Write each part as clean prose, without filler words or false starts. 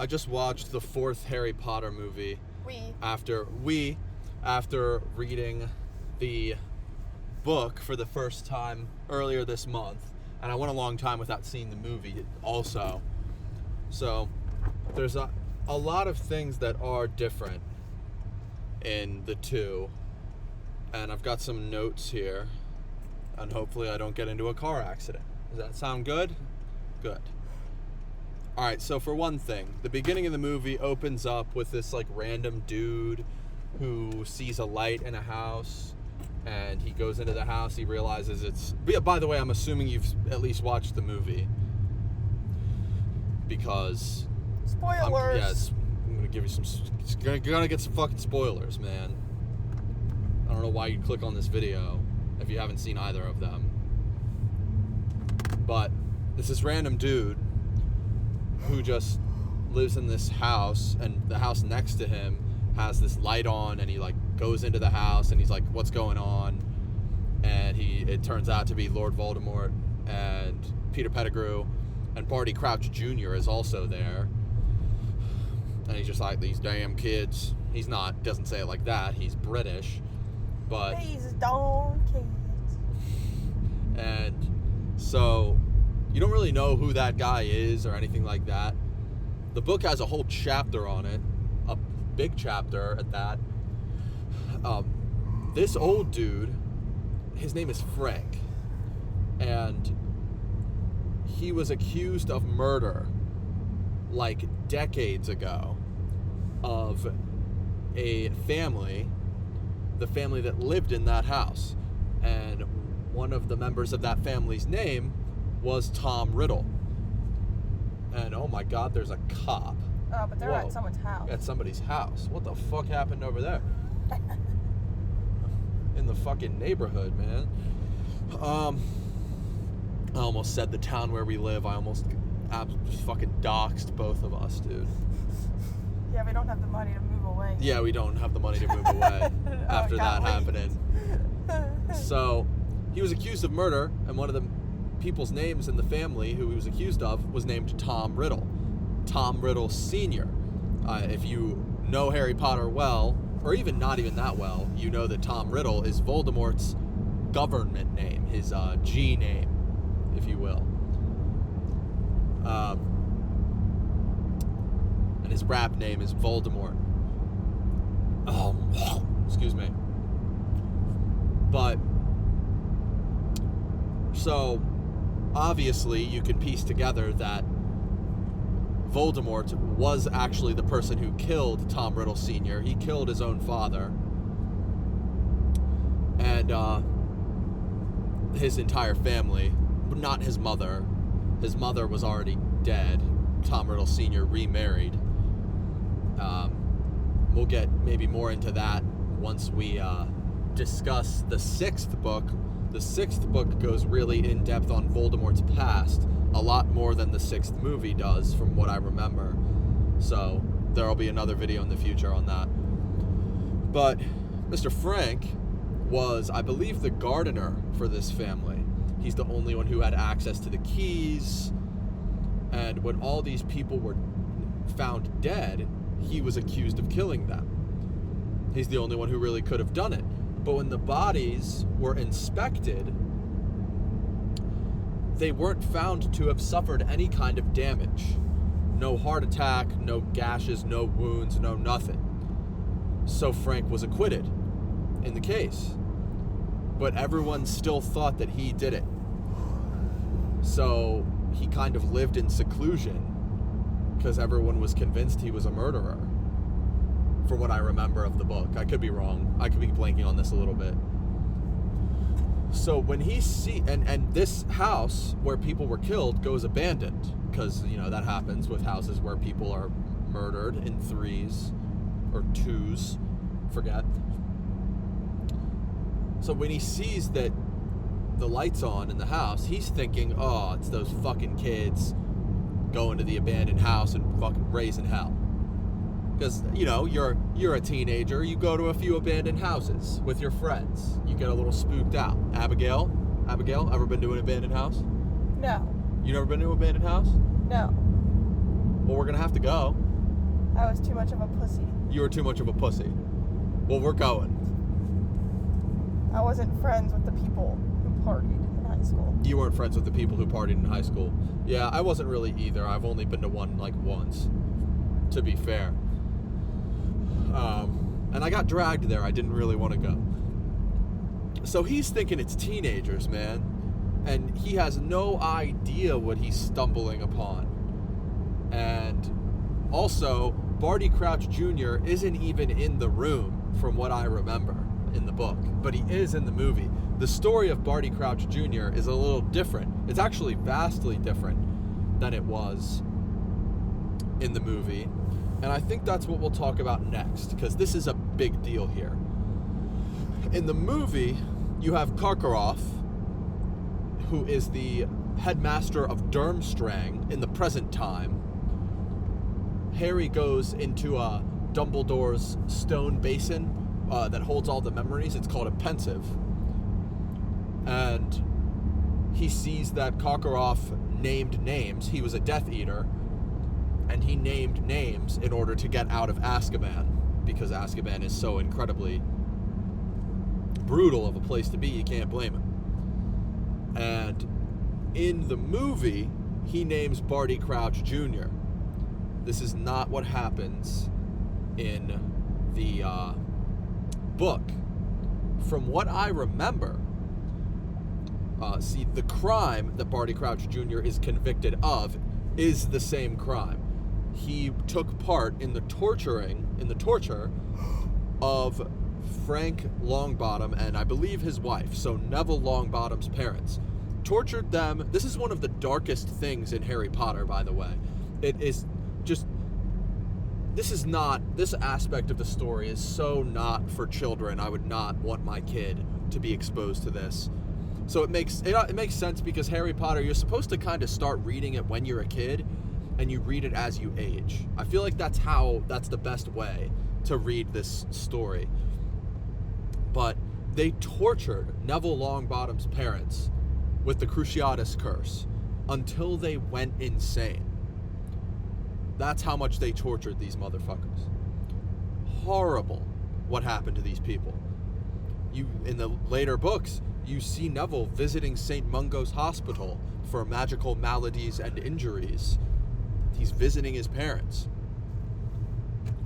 I just watched the 4th Harry Potter movie. After reading the book for the first time earlier this month. And I went a long time without seeing the movie also. So there's a lot of things that are different in the two. And I've got some notes here. And hopefully I don't get into a car accident. Does that sound good? Good. Alright, so for one thing, the beginning of the movie opens up with this like random dude who sees a light in a house, and he goes into the house, he realizes it's... By the way, I'm assuming you've at least watched the movie. Because... Spoilers! Yes, I'm gonna give you some... You're gonna get some fucking spoilers, man. I don't know why you'd click on this video if you haven't seen either of them. But there's this random dude who just lives in this house, and the house next to him has this light on, and he like goes into the house and he's like, what's going on? And it turns out to be Lord Voldemort and Peter Pettigrew, and Barty Crouch Jr. is also there. And he's just like, these damn kids. He's not, doesn't say it like that, he's British, but these darn kids. And so you don't really know who that guy is or anything like that. The book has a whole chapter on it, a big chapter at that. This old dude, his name is Frank, and he was accused of murder like decades ago of a family, the family that lived in that house. And one of the members of that family's name was Tom Riddle. And oh my God, there's a cop. Oh, but they're at someone's house. At somebody's house. What the fuck happened over there? In the fucking neighborhood, man. I almost said the town where we live. I almost fucking doxed both of us, dude. Yeah, we don't have the money to move away. Yeah, we don't have the money to move away after that happening. So, he was accused of murder, and one of the people's names in the family who he was accused of was named Tom Riddle. Tom Riddle Sr. If you know Harry Potter well, or even not even that well, you know that Tom Riddle is Voldemort's government name, his G name, if you will. And his rap name is Voldemort. Excuse me. But, so, obviously you can piece together that Voldemort was actually the person who killed Tom Riddle Sr. He killed his own father. And his entire family, but not his mother. His mother was already dead. Tom Riddle Sr. remarried. We'll get maybe more into that once we discuss the 6th book. The 6th book goes really in depth on Voldemort's past, a lot more than the 6th movie does, from what I remember. So there'll be another video in the future on that. But Mr. Frank was, I believe, the gardener for this family. He's the only one who had access to the keys. And when all these people were found dead, he was accused of killing them. He's the only one who really could have done it. But when the bodies were inspected, they weren't found to have suffered any kind of damage. No heart attack, no gashes, no wounds, no nothing. So Frank was acquitted in the case. But everyone still thought that he did it. So he kind of lived in seclusion because everyone was convinced he was a murderer. From what I remember of the book. I could be wrong. I could be blanking on this a little bit. So when he and this house where people were killed goes abandoned, because, you know, that happens with houses where people are murdered in 3s or 2s, forget. So when he sees that the light's on in the house, he's thinking, oh, it's those fucking kids going to the abandoned house and fucking raising hell. Because, you know, you're a teenager, you go to a few abandoned houses with your friends. You get a little spooked out. Abigail, ever been to an abandoned house? No. You never been to an abandoned house? No. Well, we're going to have to go. I was too much of a pussy. You were too much of a pussy. Well, we're going. I wasn't friends with the people who partied in high school. You weren't friends with the people who partied in high school. Yeah, I wasn't really either. I've only been to one, like, once, to be fair. And I got dragged there. I didn't really want to go. So he's thinking it's teenagers, man. And he has no idea what he's stumbling upon. And also, Barty Crouch Jr. isn't even in the room, from what I remember in the book. But he is in the movie. The story of Barty Crouch Jr. is a little different. It's actually vastly different than it was in the movie. And I think that's what we'll talk about next, because this is a big deal here. In the movie, you have Karkaroff, who is the headmaster of Durmstrang in the present time. Harry goes into Dumbledore's stone basin that holds all the memories. It's called a pensive. And he sees that Karkaroff named names. He was a Death Eater, and he named names in order to get out of Azkaban, because Azkaban is so incredibly brutal of a place to be, you can't blame him. And in the movie, he names Barty Crouch Jr. This is not what happens in the book. From what I remember, the crime that Barty Crouch Jr. is convicted of is the same crime. He took part in the torture of Frank Longbottom and I believe his wife, so Neville Longbottom's parents. Tortured them. This is one of the darkest things in Harry Potter, by the way. It is just, this aspect of the story is so not for children. I would not want my kid to be exposed to this. So it makes sense, because Harry Potter, you're supposed to kind of start reading it when you're a kid, and you read it as you age. I feel like that's the best way to read this story. But they tortured Neville Longbottom's parents with the Cruciatus Curse until they went insane. That's how much they tortured these motherfuckers. Horrible what happened to these people. In the later books, you see Neville visiting St. Mungo's Hospital for magical maladies and injuries. He's visiting his parents,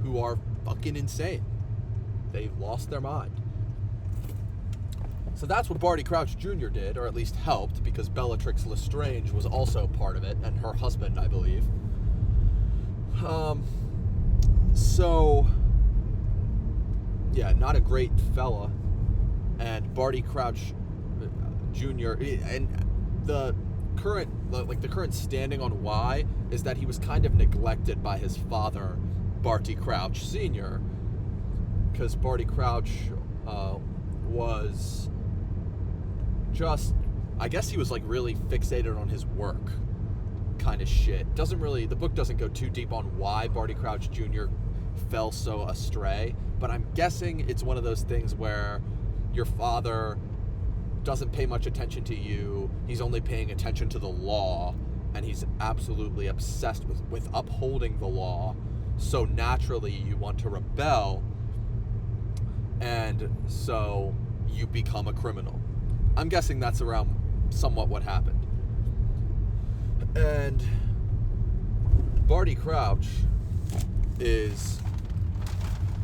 who are fucking insane. They've lost their mind. So that's what Barty Crouch Jr. did, or at least helped, because Bellatrix Lestrange was also part of it, and her husband, I believe. So, yeah, not a great fella. And Barty Crouch Jr. and the current standing on why is that he was kind of neglected by his father, Barty Crouch Sr., because Barty Crouch was just, I guess he was like really fixated on his work kind of shit. The book doesn't go too deep on why Barty Crouch Jr. fell so astray, but I'm guessing it's one of those things where your father doesn't pay much attention to you, he's only paying attention to the law, and he's absolutely obsessed with upholding the law, so naturally you want to rebel, and so you become a criminal. I'm guessing that's around somewhat what happened. And Barty Crouch is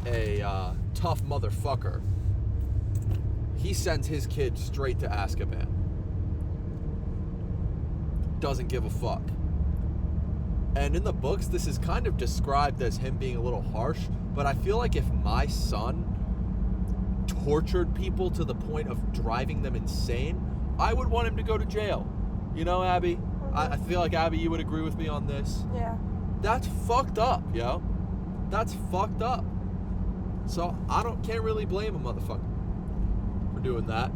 a tough motherfucker. He sends his kid straight to Azkaban. Doesn't give a fuck. And in the books, this is kind of described as him being a little harsh, but I feel like if my son tortured people to the point of driving them insane, I would want him to go to jail. You know, Abby? I feel like, Abby, you would agree with me on this. Yeah. That's fucked up, yo. That's fucked up. So can't really blame a motherfucker for doing that.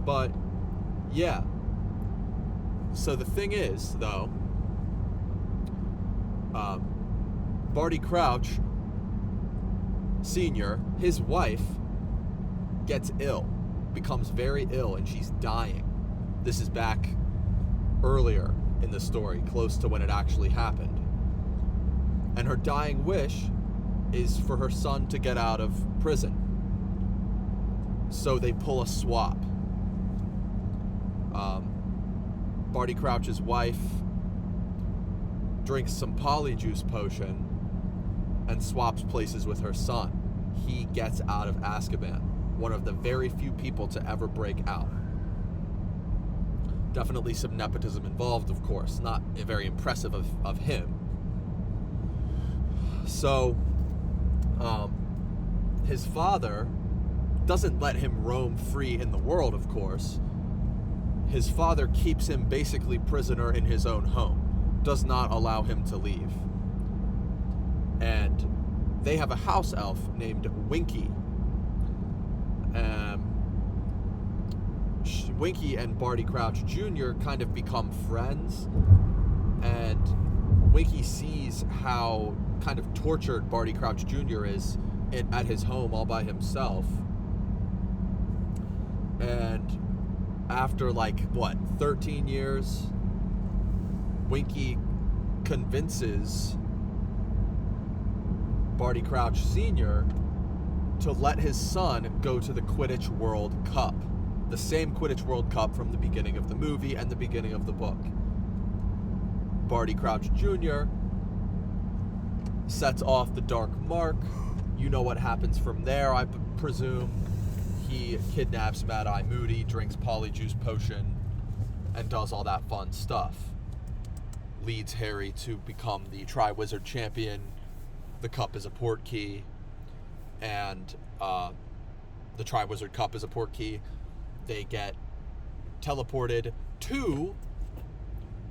But yeah. So the thing is, though, Barty Crouch Sr., his wife, gets ill, becomes very ill, and she's dying. This is back earlier in the story, close to when it actually happened. And her dying wish is for her son to get out of prison. So they pull a swap. Barty Crouch's wife drinks some polyjuice potion and swaps places with her son. He gets out of Azkaban, one of the very few people to ever break out. Definitely some nepotism involved, of course. Not very impressive of him. So, his father doesn't let him roam free in the world, of course. His father keeps him basically prisoner in his own home, does not allow him to leave. And they have a house elf named Winky. Winky and Barty Crouch Jr. kind of become friends, and Winky sees how kind of tortured Barty Crouch Jr. is at his home all by himself. And after 13 years, Winky convinces Barty Crouch Sr. to let his son go to the Quidditch World Cup. The same Quidditch World Cup from the beginning of the movie and the beginning of the book. Barty Crouch Jr. sets off the Dark Mark. You know what happens from there, I presume. He kidnaps Mad-Eye Moody, drinks Polyjuice Potion, and does all that fun stuff. Leads Harry to become the Triwizard Champion. The cup is a portkey, and the Triwizard Cup is a portkey. They get teleported to,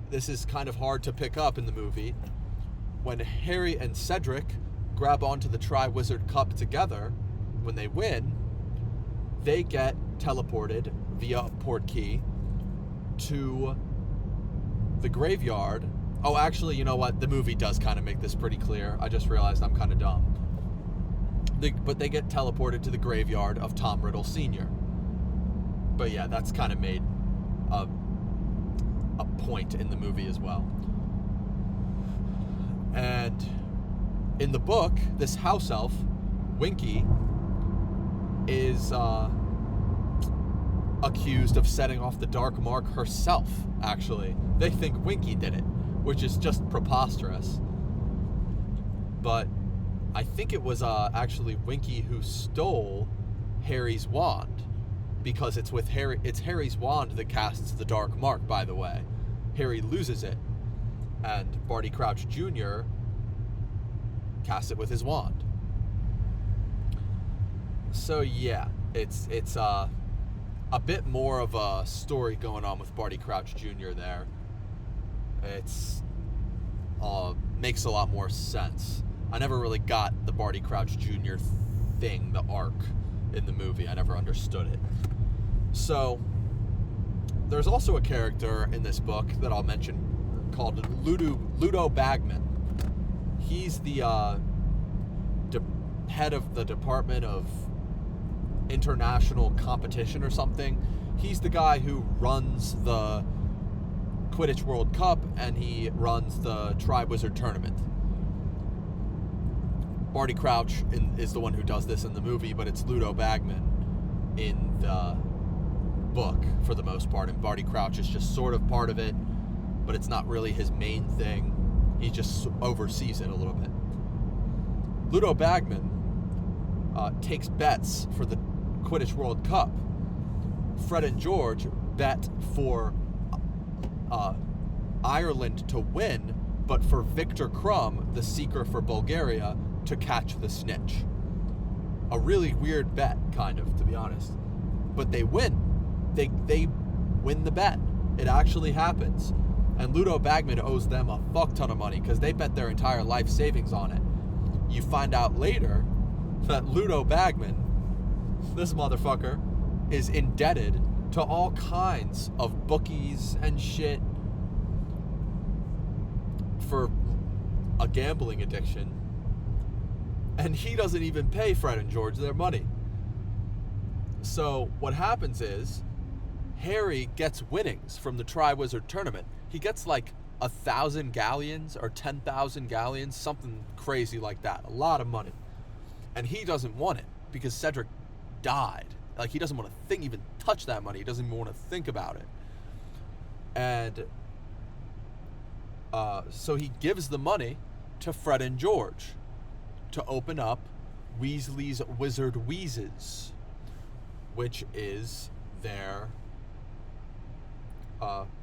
this is kind of hard to pick up in the movie, when Harry and Cedric grab onto the Triwizard Cup together, when they win, they get teleported via portkey to the graveyard. Oh, actually, you know what? The movie does kind of make this pretty clear. I just realized I'm kind of dumb. But they get teleported to the graveyard of Tom Riddle Sr. But yeah, that's kind of made a point in the movie as well. And in the book, this house elf, Winky, is accused of setting off the Dark Mark herself, actually. They think Winky did it, which is just preposterous. But I think it was actually Winky who stole Harry's wand, because it's Harry's wand that casts the Dark Mark, by the way. Harry loses it, and Barty Crouch Jr. casts it with his wand. So yeah, it's a bit more of a story going on with Barty Crouch Jr. there. It's makes a lot more sense. I never really got the Barty Crouch Jr. thing, the arc in the movie. I never understood it. So there's also a character in this book that I'll mention called Ludo Bagman. He's the head of the Department of International Competition or something. He's the guy who runs the Quidditch World Cup, and he runs the Triwizard Tournament. Barty Crouch is the one who does this in the movie, but it's Ludo Bagman in the book for the most part, and Barty Crouch is just sort of part of it, but it's not really his main thing. He just oversees it a little bit. Ludo Bagman takes bets for the Quidditch World Cup. Fred and George bet for Ireland to win, but for Victor Crumb, the seeker for Bulgaria, to catch the snitch. A really weird bet, kind of, to be honest. But they win. They win the bet. It actually happens. And Ludo Bagman owes them a fuck ton of money because they bet their entire life savings on it. You find out later that Ludo Bagman, this motherfucker, is indebted to all kinds of bookies and shit for a gambling addiction. And he doesn't even pay Fred and George their money. So what happens is Harry gets winnings from the Triwizard Tournament. He gets like 1,000 galleons or 10,000 galleons, something crazy like that. A lot of money. And he doesn't want it because Cedric died. Like, he doesn't want to even touch that money. He doesn't even want to think about it. And so he gives the money to Fred and George to open up Weasley's Wizard Wheezes, which is their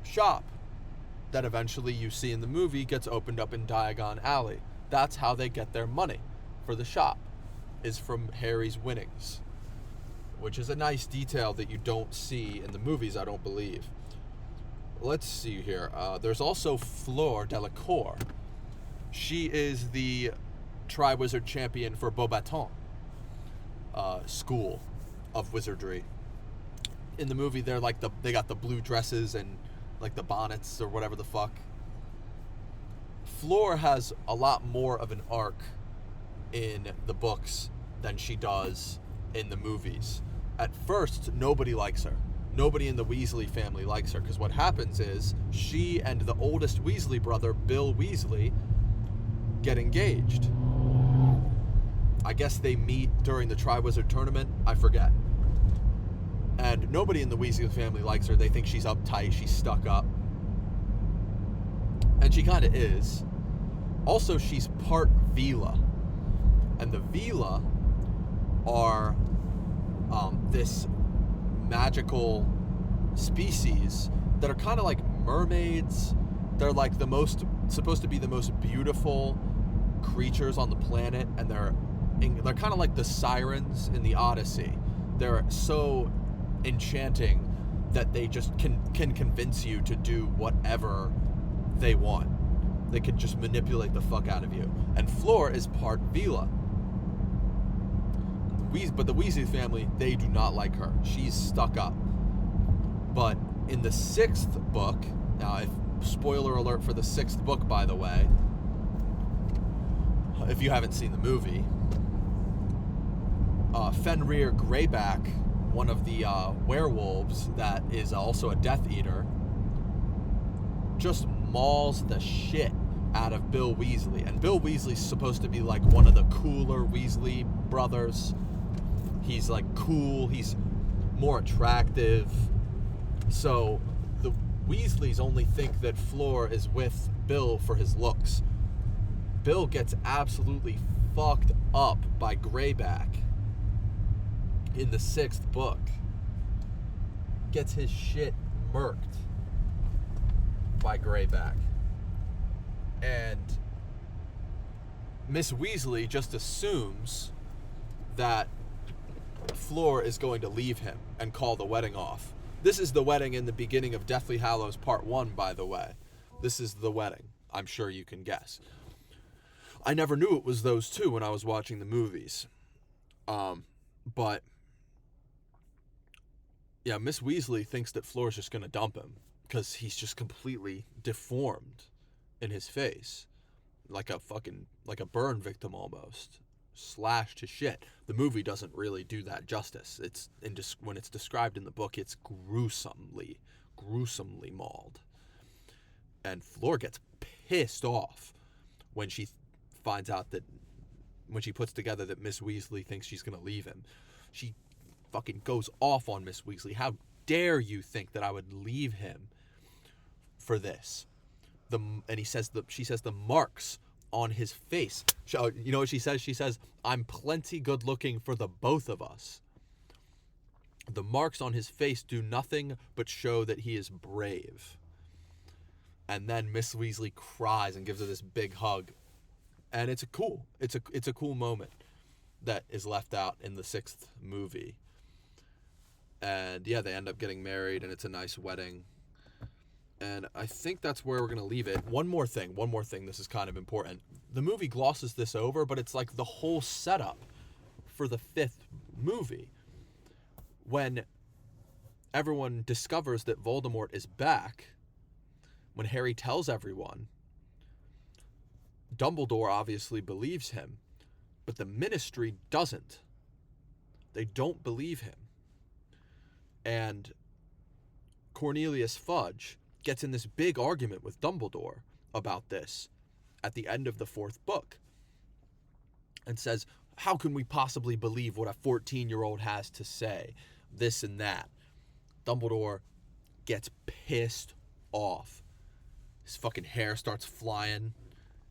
shop that eventually you see in the movie gets opened up in Diagon Alley. That's how they get their money for the shop, is from Harry's winnings, which is a nice detail that you don't see in the movies, I don't believe. Let's see here. There's also Fleur Delacour. She is the Triwizard champion for Beauxbatons school of wizardry. In the movie, they're like they got the blue dresses and like the bonnets or whatever the fuck. Fleur has a lot more of an arc in the books than she does in the movies. At first, nobody likes her. Nobody in the Weasley family likes her, because what happens is she and the oldest Weasley brother, Bill Weasley, get engaged. I guess they meet during the Triwizard tournament. I forget. And nobody in the Weasley family likes her. They think she's uptight, she's stuck up. And she kind of is. Also, she's part Vila. And the Vila are this magical species that are kind of like mermaids. They're like supposed to be the most beautiful creatures on the planet, and they're kind of like the sirens in the Odyssey. They're so enchanting that they just can convince you to do whatever they want. They can just manipulate the fuck out of you. And Fleur is part Vila. But the Weasley family, they do not like her. She's stuck up. But in the 6th book, now spoiler alert for the 6th book, by the way, if you haven't seen the movie, Fenrir Greyback, one of the werewolves that is also a Death Eater, just mauls the shit out of Bill Weasley. And Bill Weasley's supposed to be like one of the cooler Weasley brothers. He's like cool, he's more attractive. So the Weasleys only think that Fleur is with Bill for his looks. Bill gets absolutely fucked up by Greyback in the 6th book. Gets his shit murked by Greyback. And Miss Weasley just assumes that Fleur is going to leave him and call the wedding off. This is the wedding in the beginning of Deathly Hallows Part 1, by the way. This is the wedding. I'm sure you can guess. I never knew it was those two when I was watching the movies. But yeah, Miss Weasley thinks that Fleur's just going to dump him because he's just completely deformed in his face. Like a burn victim almost. Slashed to shit. The movie doesn't really do that justice. When it's described in the book, it's gruesomely mauled. And Fleur gets pissed off when she finds out when she puts together that Miss Weasley thinks she's gonna leave him. She fucking goes off on Miss Weasley. How dare you think that I would leave him for this? She says the marks on his face. You know what she says? She says, "I'm plenty good looking for the both of us." The marks on his face do nothing but show that he is brave. And then Miss Weasley cries and gives her this big hug. And it's a cool moment that is left out in the 6th movie. And yeah, they end up getting married, and it's a nice wedding. And I think that's where we're going to leave it. One more thing. This is kind of important. The movie glosses this over, but it's like the whole setup for the 5th movie. When everyone discovers that Voldemort is back, when Harry tells everyone, Dumbledore obviously believes him, but the Ministry doesn't. They don't believe him. And Cornelius Fudge gets in this big argument with Dumbledore about this at the end of the 4th book and says, how can we possibly believe what a 14-year-old has to say? This and that. Dumbledore gets pissed off. His fucking hair starts flying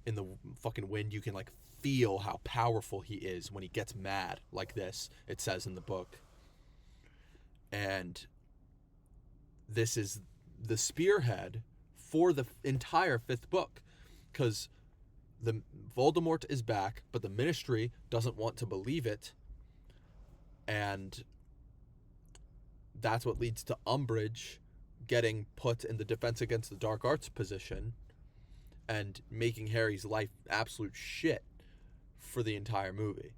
in the fucking wind. You can like feel how powerful he is when he gets mad like this, it says in the book. And this is the spearhead for the entire 5th book, because the Voldemort is back, but the Ministry doesn't want to believe it, and that's what leads to Umbridge getting put in the Defense Against the Dark Arts position and making Harry's life absolute shit for the entire movie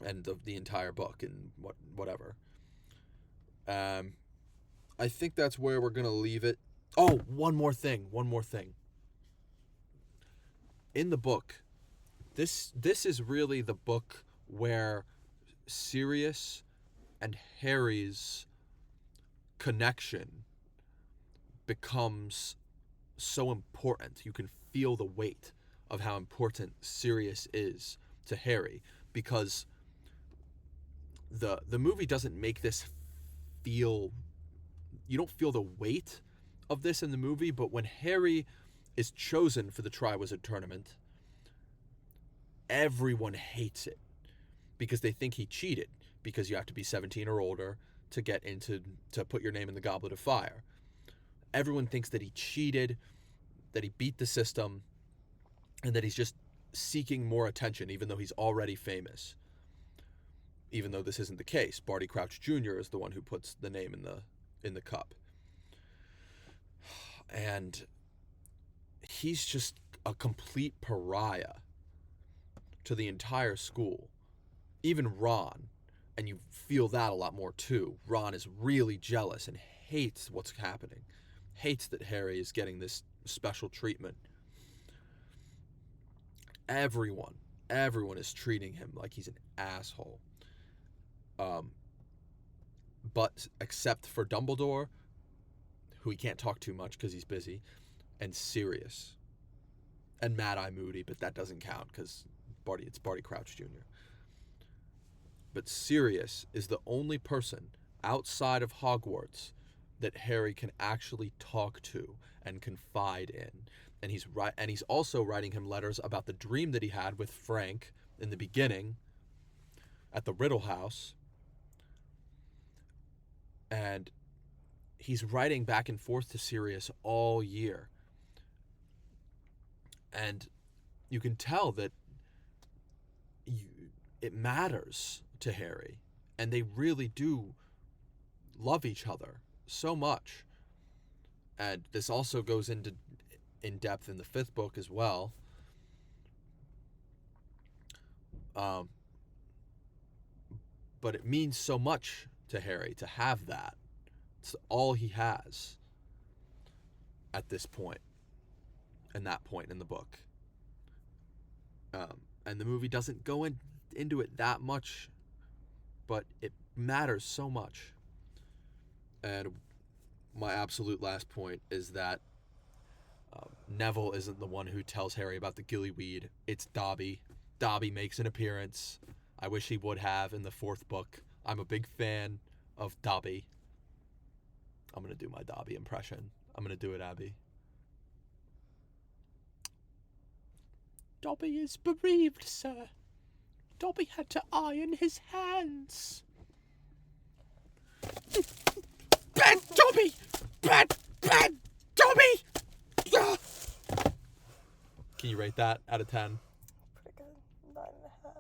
and the entire book and whatever. I think that's where we're gonna leave it. Oh, one more thing. In the book, this is really the book where Sirius and Harry's connection becomes so important. You can feel the weight of how important Sirius is to Harry, because the movie doesn't make this feel, you don't feel the weight of this in the movie, but when Harry is chosen for the Triwizard Tournament, everyone hates it because they think he cheated, because you have to be 17 or older to get to put your name in the Goblet of Fire. Everyone thinks that he cheated, that he beat the system, and that he's just seeking more attention, even though he's already famous. Even though this isn't the case. Barty Crouch Jr. is the one who puts the name in the cup. And he's just a complete pariah to the entire school. Even Ron, and you feel that a lot more too. Ron is really jealous and hates what's happening. Hates that Harry is getting this special treatment. Everyone is treating him like he's an asshole. But except for Dumbledore, who he can't talk too much because he's busy, and Sirius. And Mad-Eye Moody, but that doesn't count because it's Barty Crouch Jr. But Sirius is the only person outside of Hogwarts that Harry can actually talk to and confide in. And he's also writing him letters about the dream that he had with Frank in the beginning at the Riddle House. And he's writing back and forth to Sirius all year. And you can tell that it matters to Harry. And they really do love each other so much. And this also goes into in depth in the 5th book as well. But it means so much to Harry to have that. It's all he has at this point, and that point in the book. And the movie doesn't go into it that much, but it matters so much. And my absolute last point is that Neville isn't the one who tells Harry about the gillyweed. It's Dobby. Dobby makes an appearance. I wish he would have in the 4th book. I'm a big fan of Dobby. I'm going to do my Dobby impression. I'm going to do it, Abby. Dobby is bereaved, sir. Dobby had to iron his hands. Bad Dobby! Bad Dobby! Can you rate that out of 10? Pretty good.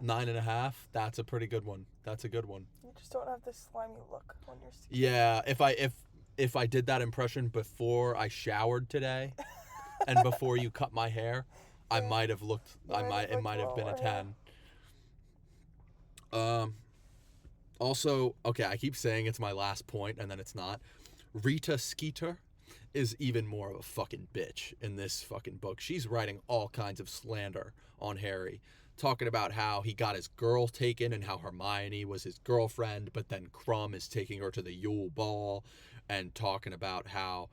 9.5. 9.5? That's a pretty good one. That's a good one. You just don't have this slimy look on your skin. Yeah, if I did that impression before I showered today and before you cut my hair, I might have looked it might have been a 10. Also, okay, I keep saying it's my last point and then it's not. Rita Skeeter is even more of a fucking bitch in this fucking book. She's writing all kinds of slander on Harry, talking about how he got his girl taken and how Hermione was his girlfriend, but then Crumb is taking her to the Yule Ball, and talking about how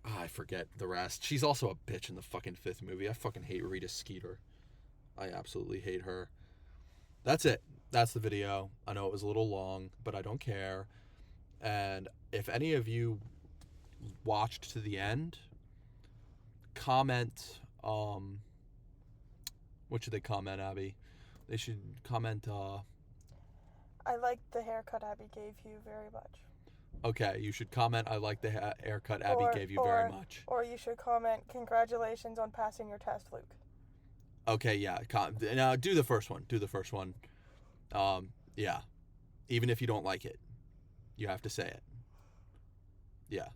I forget the rest. She's also a bitch in the fucking 5th movie. I fucking hate Rita Skeeter. I absolutely hate her. That's it. That's the video. I know it was a little long, but I don't care. And if any of you watched to the end, comment, what should they comment, Abby? They should comment, I like the haircut Abby gave you very much. okay, you should comment, I like the haircut Abby gave you very much. Or you should comment, congratulations on passing your test, Luke. Okay, yeah. Now, do the first one. Do the first one. Yeah. Even if you don't like it, you have to say it. Yeah.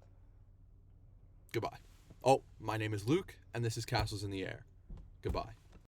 Goodbye. Oh, my name is Luke, and this is Castles in the Air. Goodbye.